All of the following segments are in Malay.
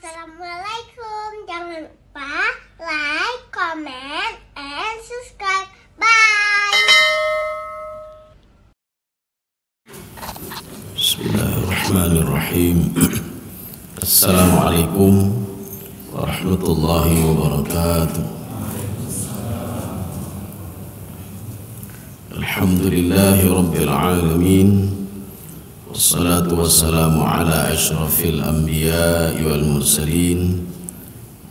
Assalamualaikum. Jangan lupa like, comment, and subscribe. Bye. Bismillahirrahmanirrahim. Assalamualaikum warahmatullahi wabarakatuh. Alhamdulillahi rabbil alamin. Wassalatu wassalamu ala ashrafil anbiya'i wal mursalin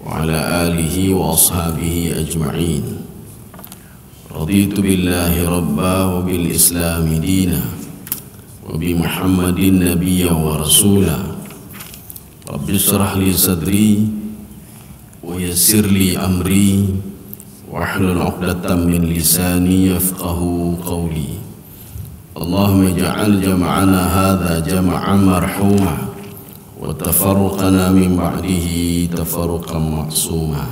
wa ala alihi wa ashabihi ajma'in. Raditu billahi rabba wa bil islami dina wa bi muhammadin nabiyya wa rasula. Rabbi shrah li sadri wa yassir li amri wahlul 'uqdatam min lisani yafqahu qawli. Allahumma ij'al jam'ana hadha jam'an marhuma wa tafarruqana min ba'dihi tafarruqan ma'suma.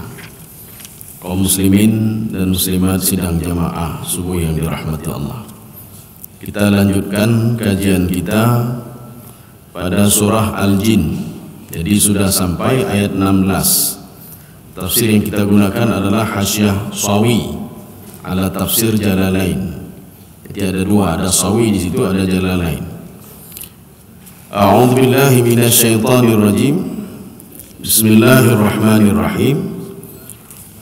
Kaum muslimin dan muslimat sidang jamaah subuh yang dirahmati Allah, kita lanjutkan kajian kita pada surah Al-Jin. Jadi sudah sampai ayat 16. Tafsir yang kita gunakan adalah Hasyiah Sawi ala tafsir Jalalain. Jadi ada dua, ada Sawi di situ, ada Jalalain. A'udzu billahi minasyaitonir rajim. Bismillahirrahmanirrahim.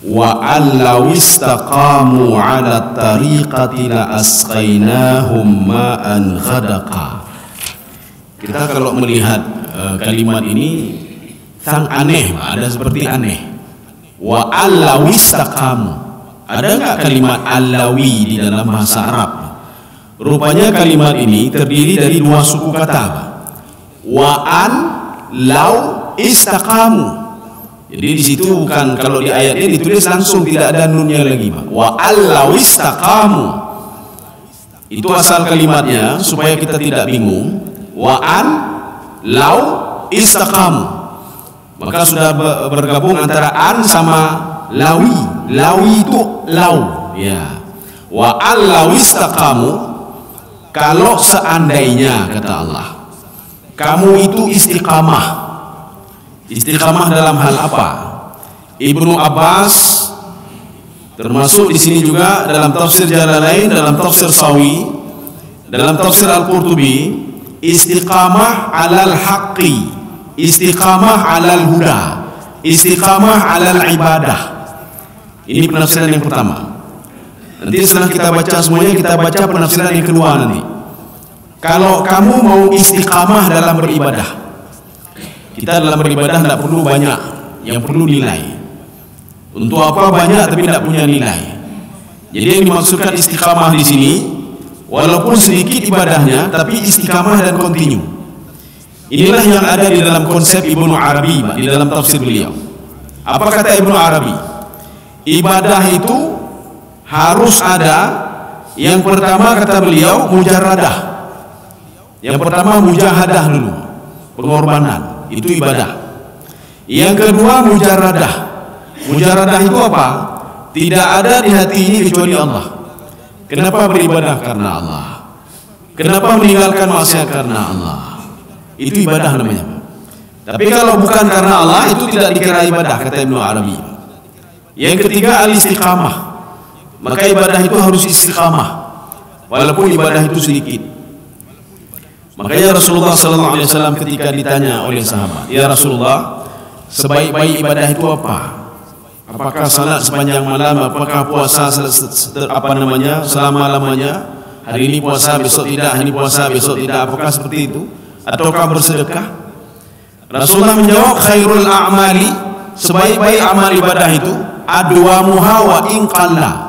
Wa allaw istaqamu 'ala tariqati la asqainahum ma'an ghadaqa. Kita kalau melihat kalimat ini sang aneh, ada seperti aneh. Wa allaw istaqamu. Ada enggak kalimat allawi di dalam bahasa Arab? Rupanya kalimat ini terdiri dari dua suku kata. Wa an law istaqamu. Jadi di situ bukan, kalau di ayat ini ditulis langsung tidak ada nunnya lagi, Pak. Wa an law istaqamu. Itu asal kalimatnya supaya kita tidak bingung. Wa an law istaqamu. Maka sudah bergabung antara an sama lawi. Lawi itu law, ya. Wa an law istaqamu. Kalau seandainya, kata Allah, kamu itu istiqamah. Istiqamah dalam hal apa? Ibnu Abbas termasuk di sini juga dalam tafsir Jalalain, dalam tafsir Sawi, dalam tafsir Al-Qurtubi, istiqamah alal haqqi, istiqamah alal huda, istiqamah alal ibadah. Ini penafsiran yang pertama. Nanti setelah kita baca semuanya, kita baca penafsiran yang kedua nanti. Kalau kamu mau istiqamah dalam beribadah, kita dalam beribadah tidak perlu banyak, yang perlu nilai. Untuk apa banyak tapi tidak punya nilai? Jadi yang dimaksudkan istiqamah di sini, walaupun sedikit ibadahnya, tapi istiqamah dan kontinu. Inilah yang ada di dalam konsep Ibnu Arabi, di dalam tafsir beliau. Apa kata Ibnu Arabi? Ibadah itu harus ada, yang pertama kata beliau mujarradah. Yang pertama mujahadah dulu, pengorbanan, itu ibadah. Yang kedua mujarradah. Mujarradah itu apa? Tidak ada di hati ini kecuali Allah. Kenapa beribadah? Karena Allah. Kenapa meninggalkan maksiat? Karena Allah. Itu ibadah namanya. Tapi kalau bukan karena Allah, itu tidak dikira ibadah, kata Ibnu Arabi. Yang ketiga al-istiqamah. Maka ibadah itu harus istiqamah, walaupun ibadah itu sedikit. Makanya Rasulullah SAW ketika ditanya oleh sahabat, ya Rasulullah, sebaik-baik ibadah itu apa? Apakah salat sepanjang malam? Apakah puasa selama-lamanya? Hari ini puasa, besok tidak. Hari ini puasa, besok tidak. Apakah seperti itu? Ataukah bersedekah? Rasulullah menjawab, khairul a'mali, sebaik-baik amal ibadah itu adwamuha wa in qalla.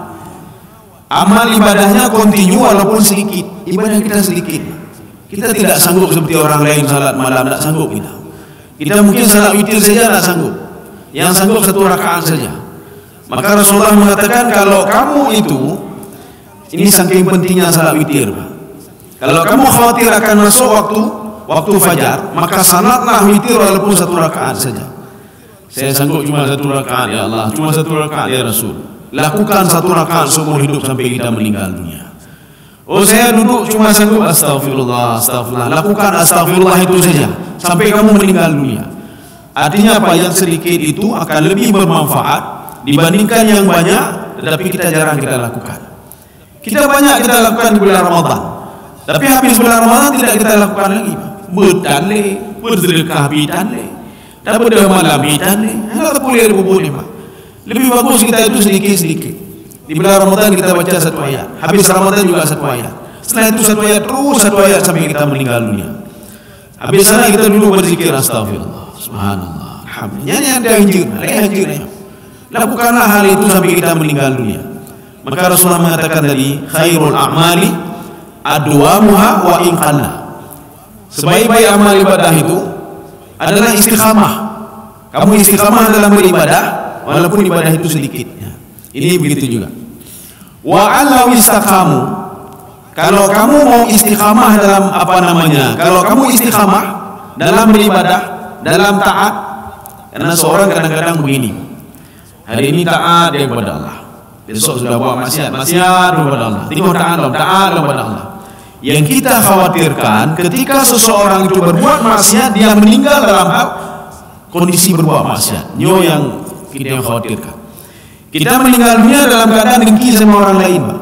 Amal ibadahnya kontinu walaupun sedikit. Ibadah kita sedikit. Kita tidak sanggup seperti orang lain salat malam, tidak sanggup kita. Kita mungkin salat witir saja tidak sanggup. Yang sanggup 1 rakaat saja. Maka Rasulullah mengatakan, kalau kamu itu, ini saking pentingnya salat witir, Pak. Kalau kamu khawatir akan masuk waktu fajar, maka salatlah witir walaupun 1 rakaat saja. Saya sanggup cuma 1 rakaat, ya Allah, cuma 1 rakaat ya Rasul. Lakukan 1 rakaat seumur hidup sampai kita meninggal dunia. Oh, saya duduk cuma sanggup astagfirullah, astagfirullah. Lakukan astagfirullah itu saja sampai kamu meninggal dunia. Artinya apa? Yang sedikit itu akan lebih bermanfaat dibandingkan yang banyak, tetapi kita jarang kita lakukan. Kita banyak kita lakukan di bulan Ramadan, tapi habis bulan Ramadan tidak kita lakukan lagi. Bertanle, bersedekah bitanle, tak bermalam bitanle, hendak boleh. Lebih bagus kita itu sedikit-sedikit. Di bulan Ramadan kita baca satu ayat, habis Ramadan juga satu ayat. Setelah itu satu ayat terus satu ayat sampai kita meninggal dunia. Habis sana kita dulu berzikir astagfirullah, subhanallah, alhamdulillah. Yang ada anjur. Lakukanlah hal itu sampai kita meninggal dunia. Maka Rasulullah mengatakan tadi, khairul a'mali adwamuha wa in qalla. Sebaik-baik amal ibadah itu adalah istiqamah. Kamu istiqamah dalam beribadah walaupun ibadah itu sedikit. Ini begitu juga. Wa allahu istaqamu. Kalau kamu mau istiqamah dalam kalau kamu istiqamah dalam beribadah, dalam taat, karena seorang kadang-kadang begini. Hari ini taat dia kepada Allah, besok sudah buat maksiat kepada Allah. Tengok taat kepada Allah. Yang kita khawatirkan ketika seseorang itu berbuat maksiat, dia meninggal dalam hal kondisi berbuat maksiat. Nyo yang kita khawatirkan. Kita meninggal dunia dalam keadaan dengki sama orang lain, Pak.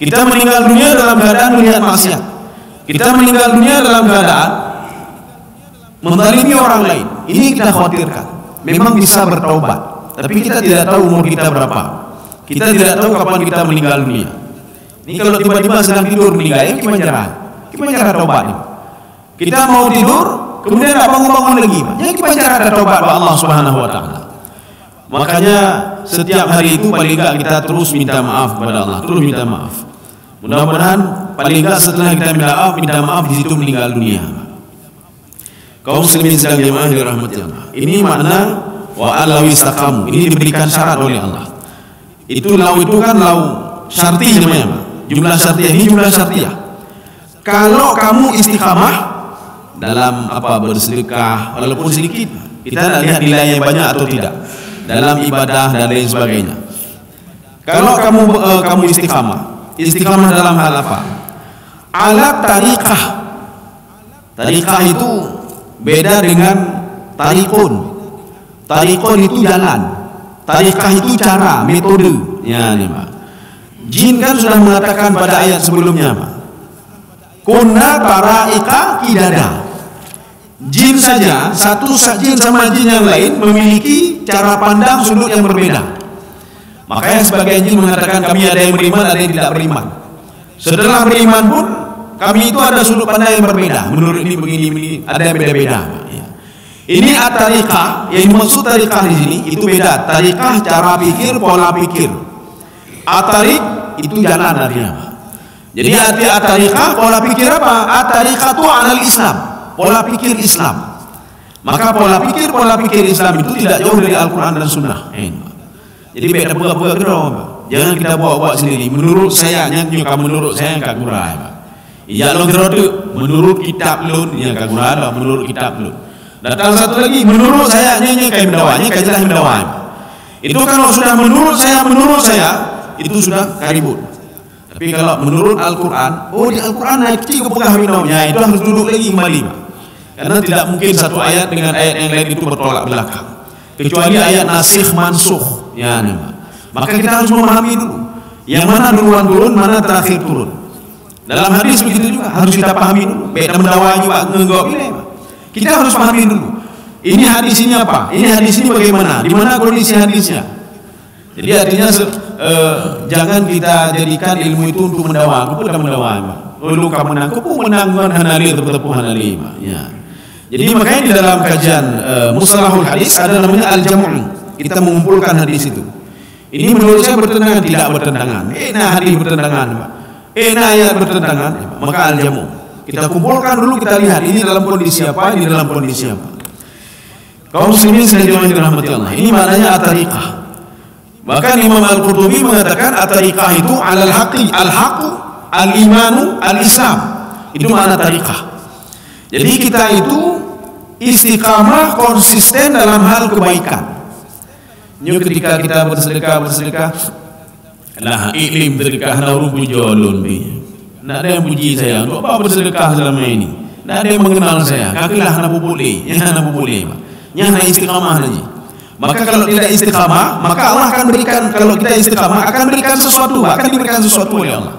Kita meninggal dunia dalam keadaan melihat maksiat. Kita meninggal dunia dalam keadaan menzalimi orang lain. Ini kita khawatirkan. Memang bisa bertaubat, tapi kita tidak tahu umur kita berapa. Kita tidak tahu kapan kita meninggal dunia. Ini kalau tiba-tiba sedang tidur meninggal, gimana cara taubat ini? Kita mau tidur, kemudian tak bangun-bangun lagi, yang gimana cara ada taubat kepada Allah Subhanahu Wa Taala? Makanya setiap hari itu paling enggak kita terus minta maaf kepada Allah, terus minta maaf. Mudah-mudahan paling enggak setelah kita minta maaf di situ meninggal dunia. Kaum muslimin sedang jemaah dirahmati Allah. Ini makna wa allahu istaqamu. Ini diberikan syarat oleh Allah. Itu lau itu kan lau syarti namanya, Pak. Jumlah syartiyah ini jumlah syartiyah. Kalau kamu istiqamah dalam bersedekah walaupun sedikit, kita tidak lihat nilainya banyak atau tidak dalam ibadah dan lain sebagainya. Kalau kamu istiqamah dalam hal apa? Alat tariqah. Tariqah itu beda dengan tarikun. Tarikun itu jalan. Tariqah itu cara, metode. Ya, nih, Pak. Jin kan sudah mengatakan pada ayat sebelumnya, Pak. Kunna tara'iqa qidada. Jin saja, satu jin sama jin yang lain memiliki cara pandang sudut yang berbeda. Makanya sebagian jin mengatakan kami ada yang beriman, ada yang tidak beriman. Setelah beriman pun kami itu ada sudut pandang yang berbeda. Menurut ini begini, ada yang beda-beda. Ini at-tariqah, yang dimaksud tariqah di sini itu beda. Tariqah cara pikir, pola pikir. At-tariq itu jalan artinya. Jadi arti at-tariqah pola pikir apa? At-tariqah itu alal Islam, pola pikir Islam. Maka pola pikir Islam itu tidak jauh dari Al-Quran dan Sunnah. Jadi beda buka-buka gerong. Jangan kita buat sendiri. Menurut saya, menurut saya yang kagurah. Iya lo gerode. Menurut kitab lo, yang kagurah lo. Menurut kitab lo. Datang satu lagi. Menurut saya, kayak mendawanya, kayak jelas mendawanya. Itu kalau sudah menurut saya, itu sudah karibut. Tapi kalau menurut Al-Quran, di Al-Quran naik tiga pegah minumnya, itu harus duduk lagi kembali. Karena tidak mungkin satu ayat dengan ayat yang lain itu bertolak belakang. Kecuali ayat nasikh mansukh. Ya, nih, maka kita harus memahami dulu yang mana duluan turun, mana terakhir turun. Dalam hadis begitu juga harus kita pahami dulu. Beda mendawai juga nggak pilih. Kita harus pahami dulu. Ini hadis ini apa? Ini hadis ini bagaimana? Di mana kondisi hadisnya? Jadi artinya jangan kita jadikan ilmu itu untuk mendawai. Aku tidak mendawai. Lalu kamu menang, aku menang hanali tepuk hanali. Ya. Jadi makanya di dalam kajian mustalahul hadis ada namanya al-jamu'. Kita mengumpulkan hadis itu. Ini menurut saya bertentangan, tidak bertentangan. Hadis bertentangan, Pak. Ayat bertentangan, maka al-jamu'. Kita kumpulkan dulu, kita lihat ini dalam kondisi apa, ini dalam kondisi apa. Kaum muslimin sekalian dirahmati Allah. Ini maknanya at-tariqah. Bahkan Imam Al-Qurtubi mengatakan at-tariqah itu alal haqi, al-haqu, al-imanu, al-islam. Itu makna tariqah. Jadi kita itu istiqamah konsisten dalam hal kebaikan. Ketika kita bersedekah, lah iklim sedekah na rubu jolon bi. Tidak ada yang puji saya. Untuk apa bersedekah selama ini? Tidak ada yang mengenal saya. Kakilah na boleh, Nyana istiqamah nanti. Maka kalau tidak istiqamah, maka Allah akan berikan, kalau kita istiqamah akan berikan sesuatu, akan diberikan sesuatu oleh Allah.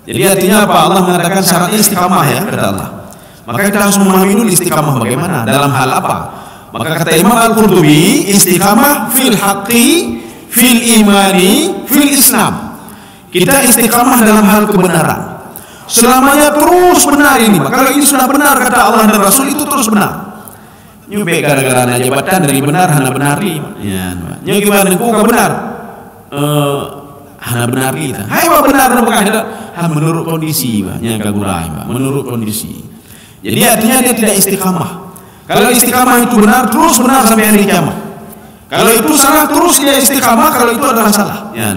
Jadi artinya apa? Allah mengatakan syaratnya istiqamah ya, kata Allah. Maka kita harus memahami dulu istiqamah bagaimana, dalam hal apa. Maka kata Imam Al-Qurtubi, istiqamah fil haqqi, fil imani, fil Islam. Kita istiqamah dalam hal kebenaran. Selamanya terus benar ini. Kalau ini sudah benar kata Allah dan Rasul, itu terus benar. Nyupe gara-gara na jabatan dari benar hana benar li. Ya, nyo gimana ku ka benar? Hana benar li ta. Hai wa benar na bukan menurut kondisi ba, nya kagurai ba, menurut kondisi. Jadi artinya dia tidak istiqamah. Kalau istiqamah itu benar, terus benar sampai hari kiamat. Kalau itu salah, terus dia istiqamah, kalau itu adalah salah. Ya.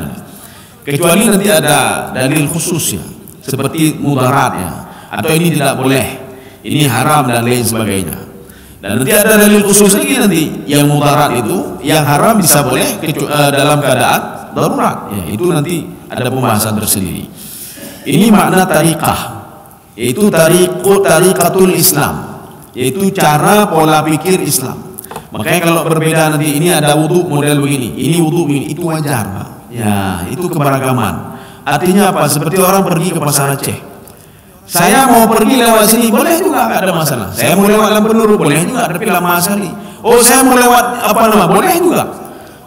Kecuali nanti ada dalil khusus ya, seperti mudarat ya, atau ini tidak boleh, ini haram dan lain sebagainya. Dan nanti ada dalil khusus lagi nanti, yang mudarat itu, yang haram bisa boleh dalam keadaan darurat. Ya, itu nanti ada pembahasan tersendiri. Ini makna tariqah, yaitu tariqatul Islam, yaitu cara pola pikir Islam. Makanya kalau berbeda nanti, ini ada wudhu model begini, ini wudhu begini, itu wajar Pak. Ya, itu keberagaman. Artinya apa? Seperti orang pergi ke pasar Aceh. Saya mau pergi lewat sini, boleh juga, nggak ada masalah. Saya mau lewat Lampenuru, boleh juga, tapi lama sekali. Oh, saya mau lewat boleh juga.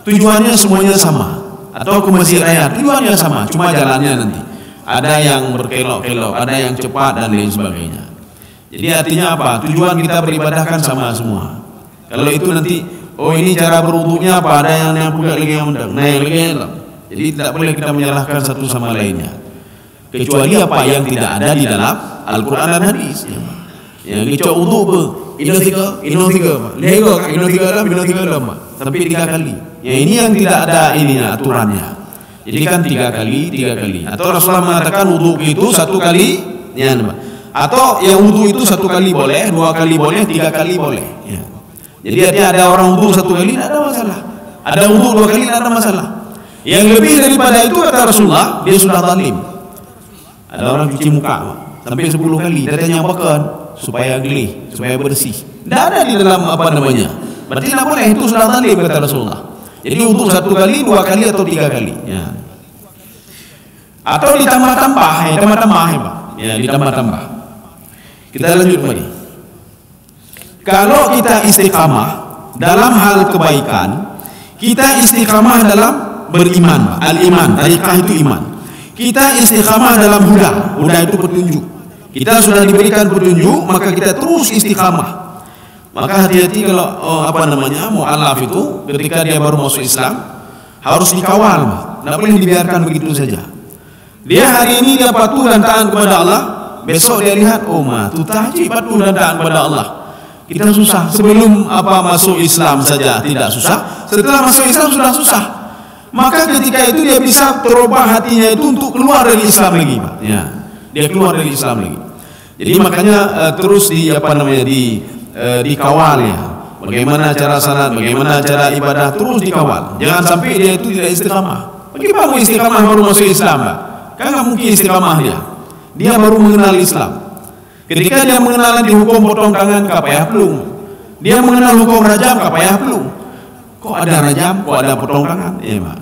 Tujuannya semuanya sama. Atau ke Masjid Raya, tujuannya sama, cuma jalannya nanti. Ada yang berkelok-kelok, ada yang cepat dan lain sebagainya. Jadi artinya apa? Tujuan kita beribadahkan sama semua. Kalau itu nanti, oh ini cara berwudunya apa? Ada yang punya lagi yang undang, nah yang lagi yang jadi tidak boleh kita menyalahkan satu sama lainnya. Kecuali apa yang tidak ada di dalam Al-Quran dan Hadis. Yang kita wudu apa? Ino tiga, sampai 3 kali. Ya ini yang tidak ada ininya aturannya. Jadi kan 3 kali. Atau Rasulullah mengatakan wudu itu 1 kali, ya, atau yang wudu itu 1 kali boleh, 2 kali boleh, 3 kali boleh. Ya. Jadi artinya ada orang wudu 1 kali tidak ada masalah. Ada wudu 2 kali tidak ada masalah. Yang lebih daripada itu kata Rasulullah, dia sudah zalim. Ada orang cuci muka sampai 10 kali, dia tanya apakan supaya gelih, supaya bersih. Tidak ada di dalam apa namanya. Berarti tidak boleh, itu sudah zalim kata Rasulullah. Jadi untuk 1 kali, 2 kali atau 3 kali. Ya. Atau ditambah-tambah, ya ditambah-tambah. Kita lanjut kembali. Kalau kita istiqamah dalam hal kebaikan, kita istiqamah dalam beriman, al-iman, tariqah itu iman. Kita istiqamah dalam huda itu petunjuk. Kita sudah diberikan petunjuk, maka kita terus istiqamah. Maka hati-hati kalau mu'alaf itu ketika dia baru masuk Islam harus dikawal, tidak boleh dibiarkan begitu saja. Dia hari ini dia patuh dan taat kepada Allah, besok dia lihat, tu tahji patuh dan taat kepada Allah. Kita susah. Sebelum masuk Islam saja tidak susah, setelah masuk Islam sudah susah. Maka ketika itu dia bisa terubah hatinya itu untuk keluar dari Islam lagi, Pak. Ya, dia keluar dari Islam lagi. Jadi makanya terus dikawal ya. Bagaimana cara salat, bagaimana cara ibadah, terus dikawal. Jangan sampai dia itu tidak istiqamah. Bagaimana mau istiqamah baru masuk Islam, Pak? Kan nggak mungkin istiqamah dia. Dia baru mengenal Islam. Ketika dia mengenal di hukum potong tangan, kapayah pelung. Dia mengenal hukum rajam, kapayah pelung. Kok ada rajam, kok ada potong tangan? Ya, Pak.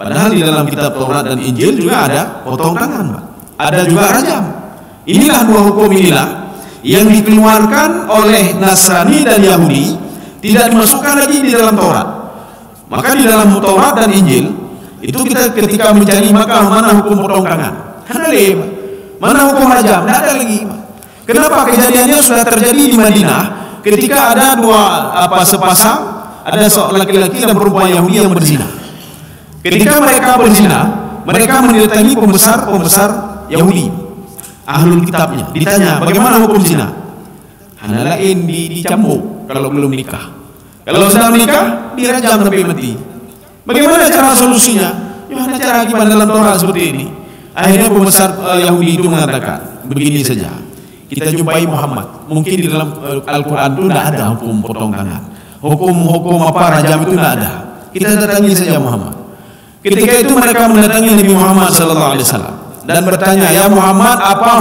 Padahal di dalam kitab Taurat dan Injil juga ada potong tangan, Pak. Ada juga rajam. Inilah 2 hukum inilah yang dikeluarkan oleh Nasrani dan Yahudi, tidak dimasukkan lagi di dalam Taurat. Maka di dalam Taurat dan Injil itu kita ketika mencari maka mana hukum potong tangan? Ada lagi, Pak. Mana hukum rajam? Tidak ada lagi, Pak. Kenapa? Kejadiannya sudah terjadi di Madinah ketika ada 2 sepasang, ada seorang laki-laki dan perempuan Yahudi yang berzina. Ketika mereka berzina, mereka mendatangi pembesar Yahudi, ahlul kitabnya. Ditanya, bagaimana hukum zina? Hanya lain dicambuk kalau belum nikah. Kalau sudah menikah, dirajam sampai mati. Bagaimana cara solusinya? Ya ada cara gimana dalam Taurat seperti ini. Akhirnya pembesar Yahudi itu mengatakan, begini saja. Kita jumpai Muhammad. Mungkin di dalam Al-Quran itu tidak ada hukum potong tangan. Hukum rajam itu tidak ada. Kita datangi saja Muhammad. Ketika itu mereka mendatangi Nabi Muhammad SAW dan bertanya, ya Muhammad, apa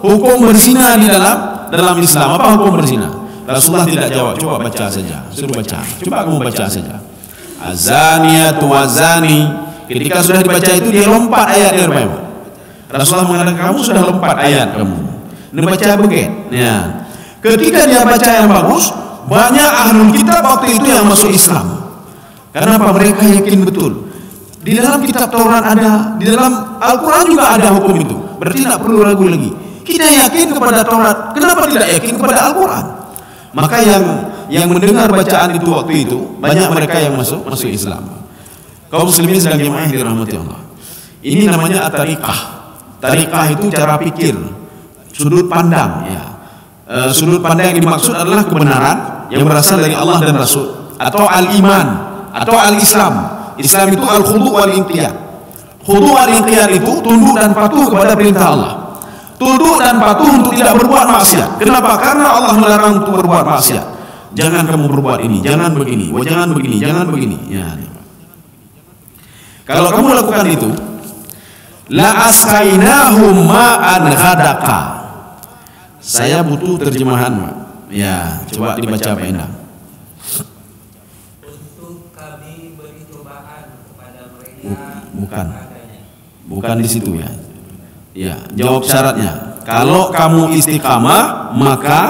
hukum berzina di dalam Islam? Apa hukum berzina? Rasulullah tidak jawab, coba baca saja, suruh baca, coba kamu baca saja. Azaniyatu wazani, ketika sudah dibaca itu dia lompat ayatnya rupanya. Rasulullah mengatakan kamu sudah lompat ayat kamu, ini baca begitu. Ya. Ketika dia baca yang bagus, banyak ahlul kitab waktu itu yang masuk Islam. Kenapa? Mereka yakin betul di dalam kitab Taurat ada, di dalam Al-Quran juga ada hukum itu. Berarti tidak perlu ragu lagi. Kita yakin kepada Taurat, kenapa tidak yakin kepada Al-Quran? Maka yang mendengar bacaan itu waktu itu banyak mereka yang masuk Islam. Kaum muslimin sedang jemaah yang dirahmati Allah. Ini namanya at-tariqah. Tariqah itu cara pikir, sudut pandang. Ya. Sudut pandang yang dimaksud adalah kebenaran yang berasal dari Allah dan Rasul, atau al-iman, atau al-Islam. Islam itu al-khudu' wal-inqiyad. Khudu' wal-inqiyad itu tunduk dan patuh kepada perintah Allah. Tunduk dan patuh untuk tidak berbuat maksiat. Kenapa? Karena Allah melarang untuk berbuat maksiat. Jangan kamu berbuat ini, jangan begini, jangan begini, jangan begini. Ya. Kalau kamu lakukan itu, la asqainahum ma'an ghadaqa. Saya butuh terjemahan, Pak. Ya, coba dibaca Pak Endang. Untuk kami beri cobaan kepada mereka. Bukan di situ ya. Ya, jawab syaratnya. Kalau kamu istiqamah, maka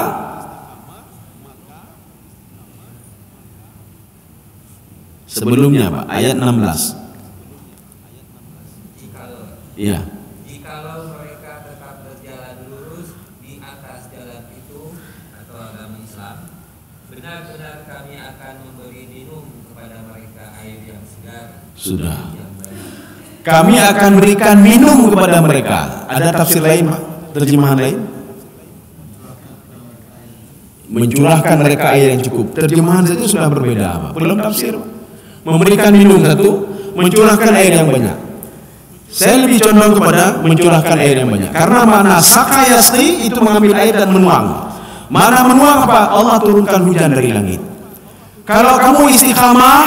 sebelumnya Pak, ayat 16. Iya. Jikalau mereka tetap berjalan lurus di atas jalan itu atau agama Islam, benar-benar kami akan memberi minum kepada mereka air yang segar. Sudah. Kami akan berikan minum kepada mereka. Ada tafsir lain, Pak? Terjemahan lain? Mencurahkan mereka air yang cukup. Terjemahan saja sudah berbeda, Pak. Belum tafsir. Memberikan minum satu, mencurahkan air yang banyak. Saya lebih condong kepada mencurahkan air yang banyak. Karena mana sakayasti itu mengambil air dan menuang. Mana menuang apa? Allah turunkan hujan dari langit. Kalau kamu istiqamah,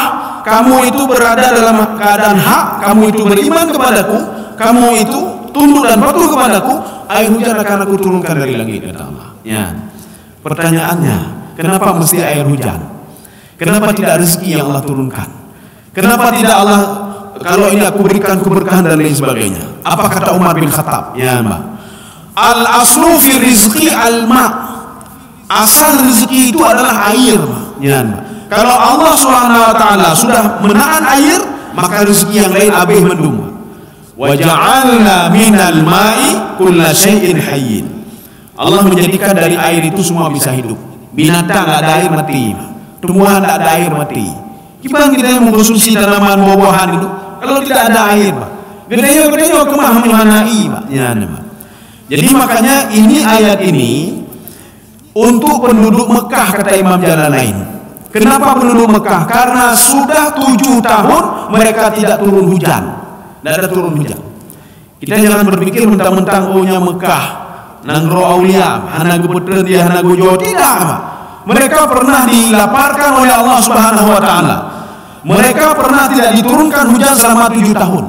kamu itu berada dalam keadaan hak, kamu itu beriman kepadaku, kamu itu tunduk dan patuh kepadaku, air hujan akan aku turunkan dari langit, kata Allah. Ya. Pertanyaannya, kenapa mesti air hujan? Kenapa tidak rezeki yang Allah turunkan? Kenapa tidak Allah, kalau ini aku berikan keberkahan dan lain sebagainya? Apa kata Umar bin Khattab? Ya, Mbak. Al-aslu fi rizqi al-ma'. Asal rezeki itu adalah air, Mbak. Ya, Mbak. Kalau Allah SWT sudah menahan air, maka rezeki yang lain abih mendung. Wa ja'alna minal ma'i kulla syai'in hayyin. Allah menjadikan dari air itu semua bisa hidup. Binatang tak ada air mati, tumbuhan tak ada air mati. Gimana kita yang mengkonsumsi tanaman buah-buahan itu kalau tidak ada air, Pak? Gede-gede kemah menyuhanai, Pak. Ya, Pak. Jadi makanya ini ayat ini untuk penduduk Mekah, kata Imam Jalalain. Kenapa penduduk Mekah? Karena sudah 7 tahun mereka tidak turun hujan. Tidak ada turun hujan. Kita jangan berpikir mentang-mentang ohnya Mekah, Nangro Aulia, Hanago Putra dia Hanago Jawa. Tidak, Pak. Mereka pernah dilaparkan oleh Allah Subhanahu wa taala. Mereka pernah tidak diturunkan hujan selama 7 tahun.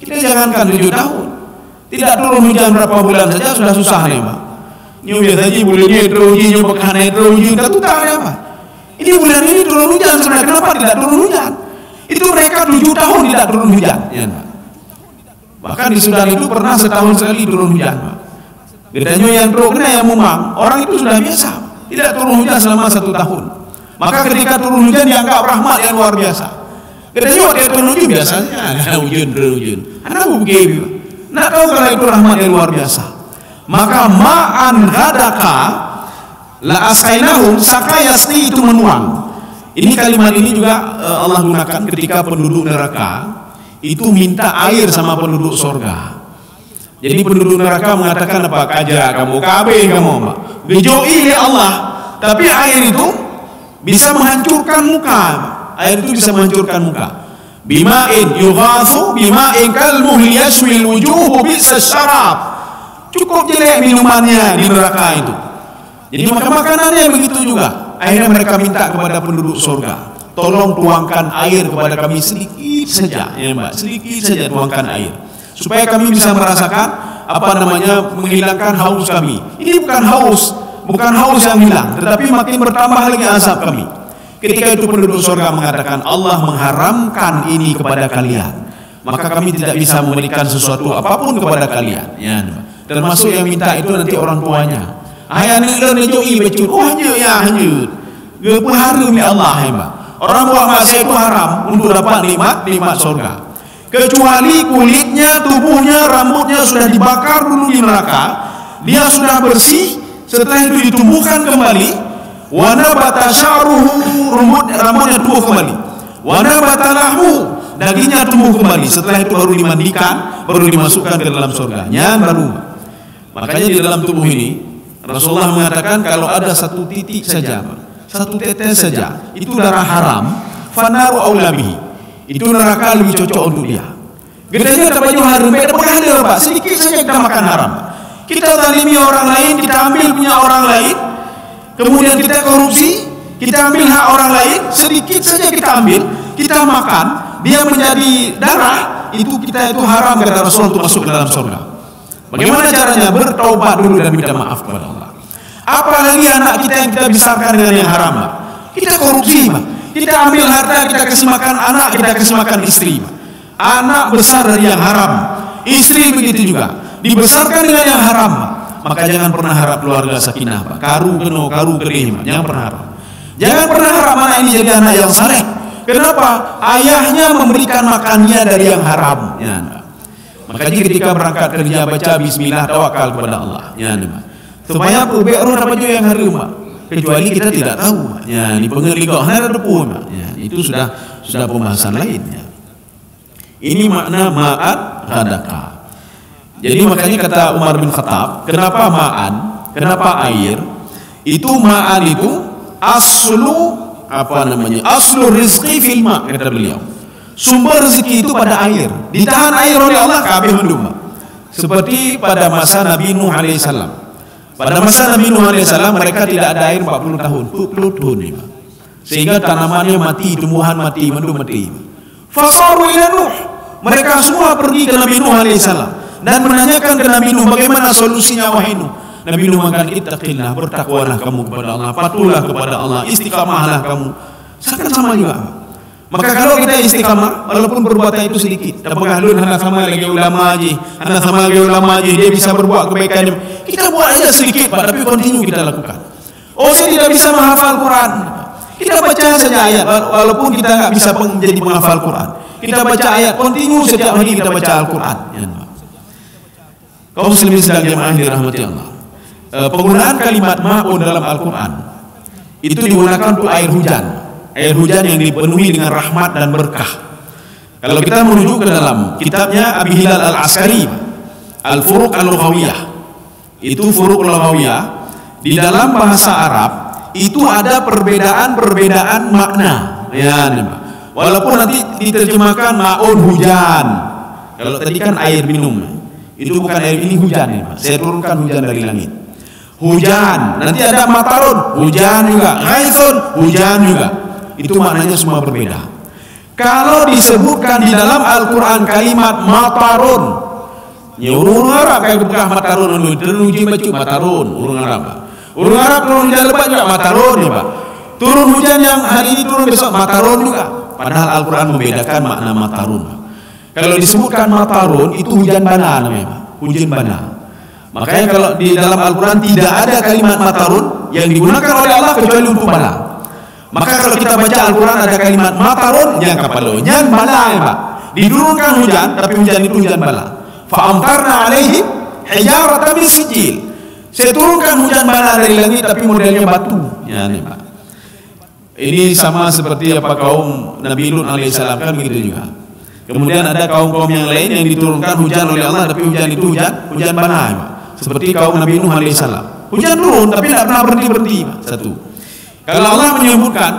Kita jangankan 7 tahun. Tidak turun hujan berapa bulan saja sudah susah nih, Pak. Nyu biasanya bulannya teruji, nyu pekane teruji, kita tuh tahu ya, Pak. Ini bulan ini turun hujan sebenarnya, kenapa tidak turun hujan? Itu mereka 7 tahun tidak turun hujan, ya, Pak. Bahkan di Sudan itu pernah setahun sekali turun hujan, Pak. Gedanya yang kena yang mumang, orang itu sudah biasa, tidak turun hujan selama 1 tahun. Maka ketika turun hujan dianggap rahmat yang luar biasa. Gedanya waktu turun hujan biasanya ada hujan. Anak begitu, nggak tahu kalau itu rahmat yang luar biasa. Maka ma'an ghadaqa la asqainahum, sakayasti itu menuang. Ini kalimat ini juga Allah gunakan ketika penduduk neraka itu minta air sama penduduk sorga. Jadi penduduk neraka mengatakan apa? Kaja kamu, kabeh kamu, Pak. Dijauhi oleh Allah. Tapi air itu bisa menghancurkan muka. Air itu bisa menghancurkan muka. Bima'in yughathu bima'in kalmuhli yashwil wujuhu bi'sa syarab. Cukup jelek minumannya di neraka itu. Jadi makanannya begitu juga. Akhirnya mereka minta kepada penduduk surga, tolong tuangkan air kepada kami sedikit saja, ya Mbak, sedikit saja tuangkan air, supaya kami bisa merasakan apa namanya menghilangkan haus kami. Ini bukan haus bukan haus yang hilang, tetapi makin bertambah lagi azab kami. Ketika itu penduduk surga mengatakan, Allah mengharamkan ini kepada kalian, maka kami tidak bisa memberikan sesuatu apapun kepada kalian. Ya, termasuk yang minta itu nanti orang tuanya. Ayah ni lo nejoi becut, oh hanyut ya hanyut. Gepaharu mi Allah hamba. Orang buat maksiat itu haram untuk dapat nikmat surga. Kecuali kulitnya, tubuhnya, rambutnya sudah dibakar dulu di neraka, dia sudah bersih, setelah itu ditumbuhkan kembali. Wa nabata sya'ruhu, rambutnya tumbuh kembali. Wa nabata lahmu, dagingnya tumbuh kembali. Setelah itu baru dimandikan, baru dimasukkan ke dalam surga. Yang baru. Makanya di dalam tubuh ini Rasulullah mengatakan kalau ada satu titik saja, satu tetes saja, itu darah haram, fanaru aula bihi. Itu neraka lebih cocok untuk dia. Gedenya ada baju haram, beda pengalir Pak. Sedikit saja kita makan haram. Kita zalimi orang lain, kita ambil punya orang lain. Kemudian kita korupsi, kita ambil hak orang lain, sedikit saja kita ambil, kita makan, dia menjadi darah, itu kita itu haram kata Rasul untuk masuk ke dalam surga. Bagaimana caranya? Bertaubat dulu dan minta maaf kepada Allah. Apalagi anak kita yang kita besarkan dengan yang haram, kita korupsi, kita ambil harta, kita kasih makan anak, kita kasih makan istri. Anak besar dari yang haram, istri begitu juga, dibesarkan dengan yang haram. Maka jangan pernah harap keluarga sakinah, Pak. Karu kerih, jangan pernah harap. Jangan pernah harap anak ini jadi anak yang saleh. Kenapa? Ayahnya memberikan makannya dari yang haram. Ya, makanya ketika berangkat kerja baca bismillah, tawakal kepada Allah. Ya, supaya be'ru dapat juga yang haram, Pak. Kecuali kita tidak tahu. Ya, di pengeligah ada depu, Pak. Ya, itu sudah pembahasan lain. Ya. Ini makna ma'at ghadaka. Jadi makanya kata Umar bin Khattab, kenapa ma'an? Kenapa air? Itu ma'an itu aslu aslu rizqi fil ma', kata beliau. Sumber rezeki itu pada air. Ditahan air oleh Allah kabeh mendung. Seperti pada masa Nabi Nuh alaihissalam. Pada masa Nabi Nuh alaihissalam mereka tidak ada air 40 tahun, 40 tahun. Sehingga tanamannya mati, tumbuhan mati, mendung mati. Fasaru ila Nuh. Mereka semua pergi ke Nabi Nuh alaihissalam dan menanyakan ke Nabi Nuh bagaimana solusinya wahai Nuh. Nabi Nuh mengatakan ittaqillah, bertakwalah kamu kepada Allah, patuhlah kepada Allah, istiqamahlah kamu. Sama juga. Maka kalau kita istiqamah, walaupun perbuatan itu sedikit, apakah lu hendak sama lagi ulama aja, dia bisa berbuat kebaikan. Kita buat aja sedikit, Pak, tapi continue kita lakukan. Oh, saya tidak bisa menghafal Quran. Kita baca saja ayat, walaupun kita enggak bisa menjadi penghafal Quran. Kita baca ayat, continue setiap hari kita baca Al-Quran. Ya, kaum muslimin sedang jemaah dirahmati Allah. Penggunaan kalimat ma'un dalam Al-Quran itu digunakan untuk air hujan yang dipenuhi dengan rahmat dan berkah. Kalau kita merujuk ke dalam kitabnya Abi Hilal Al-Askari, Al-Furuq Al-Lughawiyah, itu Furuq Al-Lughawiyah, di dalam bahasa Arab itu ada perbedaan makna. Ya, walaupun nanti diterjemahkan ma'un hujan. Kalau tadi kan air minum, itu bukan air, ini hujan. Saya turunkan hujan dari langit. Hujan, nanti ada matarun, hujan juga. Ghaithun, hujan juga. Itu maknanya semua berbeda. Kalau disebutkan di dalam Al-Quran kalimat matarun, ya urung Arab kayak bekah matarun, teruji baca matarun, urung Arab. Urung Arab turun hujan lebat juga matarun ya Pak. Turun hujan yang hari ini turun besok matarun juga. Padahal Al-Quran membedakan makna matarun. Kalau disebutkan matarun itu hujan bana namanya Pak. Hujan bana. Makanya kalau di dalam Al-Quran tidak ada kalimat matarun yang digunakan oleh Allah kecuali untuk bala. Maka kalau kita baca Al-Quran ada kalimat matarun yang kapalo, nyan bala ya Pak. Diturunkan hujan, tapi hujan itu hujan bala. Fa'amtarna alaihim hijaratan min sijil. Saya turunkan hujan bala dari langit tapi modelnya batu. Ya nih Pak. Ini sama seperti apa kaum Nabi Lut alaihissalam kan begitu juga. Kemudian ada kaum-kaum yang lain yang diturunkan hujan oleh Allah tapi hujan itu hujan bala ya Pak. Seperti kaum Nabi Nuh alaihissalam. Hujan turun tapi tidak pernah berhenti Pak. Satu. Kalau Allah menyebutkan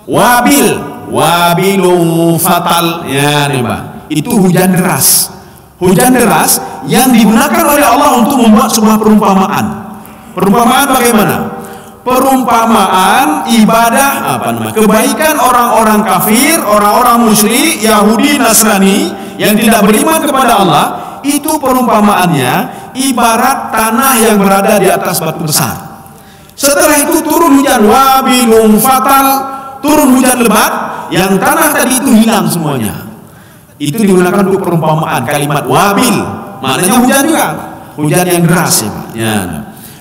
wabilun fatal, ya nih Pak, itu hujan deras. Hujan deras yang digunakan oleh Allah untuk membuat sebuah perumpamaan. Perumpamaan bagaimana? Perumpamaan ibadah kebaikan orang-orang kafir, orang-orang musyrik, Yahudi, Nasrani yang tidak beriman kepada Allah, itu perumpamaannya ibarat tanah yang berada di atas batu besar. Setelah itu turun hujan wabilun fatal, turun hujan lebat, yang tanah tadi itu hilang semuanya. Itu digunakan untuk perumpamaan kalimat wabil, maknanya hujan juga, hujan yang deras ya, Pak. Ya.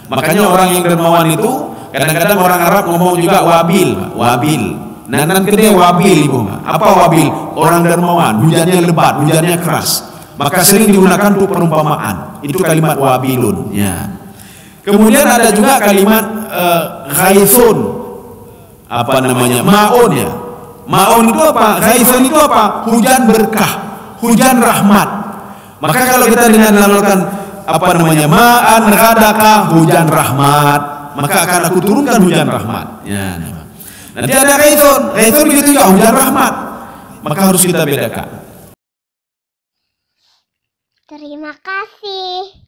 Makanya orang yang dermawan itu kadang-kadang orang Arab ngomong juga wabil, wabil. Nanan gede wabil ibu. Apa wabil? Orang dermawan, hujannya lebat, hujannya keras. Maka sering digunakan untuk perumpamaan. Itu kalimat wabilun. Ya. Kemudian ada juga kalimat ghaithun. Apa namanya? Maun ya. Maun itu apa? Ghaithun itu apa? Hujan berkah, hujan rahmat. Maka kalau kita dengan melakukan apa namanya? Ma'an ghadaka, hujan rahmat, maka akan aku turunkan hujan rahmat. Ya. Nanti ada ghaithun. Ghaithun begitu ya, hujan rahmat. Maka harus kita bedakan. Terima kasih.